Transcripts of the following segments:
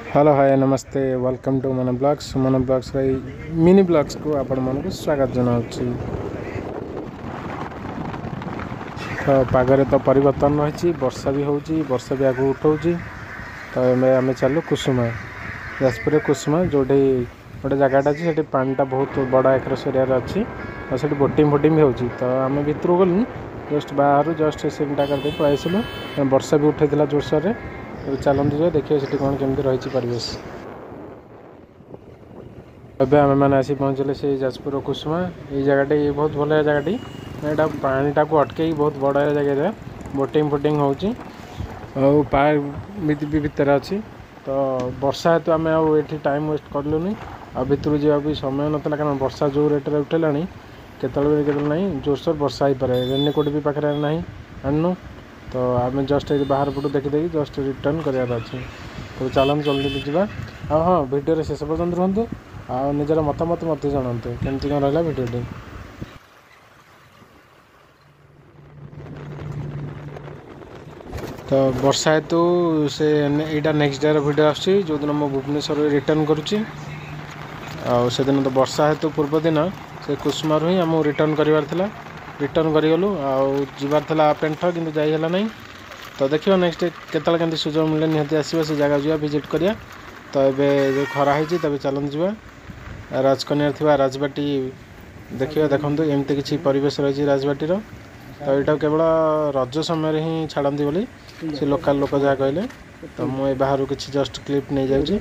Hello hi नमस्ते welcome to मन blogs mini blogs को आपण मन स्वागत जनावि। तो पागरे तो परिवर्तन रही वर्षा भी वर्षा भी आगे उठाऊँ। तो आम चलू कुसुमा जाजपुर कुसुमा जो गोटे जगटा अच्छी से पानीटा बहुत बड़ आकर सरियार अच्छी और से बोटिंग फोटिंग भी होची। तो आम भितर गलु जस्ट बाहर जस्ट सीनटा करके पलू वर्षा भी उठे जोरसोर। चलते जो देखिए से कौन केमती रही परिवेश। एबे आम मैंने आसी पहुँचले से जाजपुर कुसुमा ये जगह ये बहुत भल जगह यहाँ पानीटा को अटके बहुत बड़ जगह बोटिंग फोटिंग होची और पार्क भी भितर अच्छी। तो वर्षा हेतु आम ये टाइम वेस्ट करूँ आ भितर जावा भी समय नाला कारण वर्षा जो रेट उठेला केतल ना जोरसोर वर्षा हो पाए रेनकोट भी पाखे ना आनु। तो आम जस्ट बाहर पटू देखी जस्ट रिटर्न करार अच्छे। तो चलन जल्दी जावा हाँ वीडियो शेष पर्यंत रुहतु आ निजर मतामत मत जानते केमती कौन रहा वीडियोटी। तो वर्षा हेतु से यहाँ नेक्स्ट डे वीडियो आसूँ जो दिन मो भुवनेश्वर रिटर्न करुँची से दिन तो वर्षा हेतु पूर्व दिन से कुसुमारू ही आमको रिटर्न करार रिटर्न करूँ आबार पेंठ कि जाइला ना। तो देखिए नेक्स्ट केतल के सुजोग मिले निहती आसवा से जगह जा विजिट करिया। तो ये जो खरा होती तब चलते जावा राजकन्या थी राजबाटी देखिए देखो एमती किसी परिवेश रही राजबाटीर। तो यहाँ केवल रज समय ही छाड़ती बोली से लोकल लोक जहाँ कहले। तो मुझे बाहर किसी जस्ट क्लिप नहीं जाऊँगी।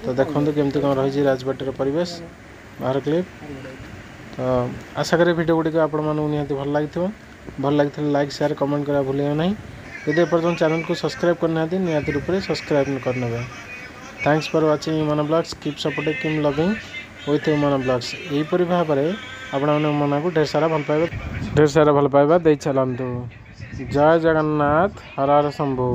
तो देखो केमती कौन रही राजबाटीर परिवेश बाहर क्लिप। तो आशा करें वीडियो गुड़िक आपण निहती भल लगी लाइक शेयर कमेंट करा भूलिए ना। यदि एपर्तन चैनल को सब्सक्राइब करना निहती रूप से सब्सक्राइब करने। थैंक्स फॉर वाचिंग मन blogs keep supporting keep loving with मन ब्लॉग्स। यहीपरि भाव में आपण मन को ढेर सारा भल पाइबा दे चलतु। जय जगन्नाथ हर हर शंभु।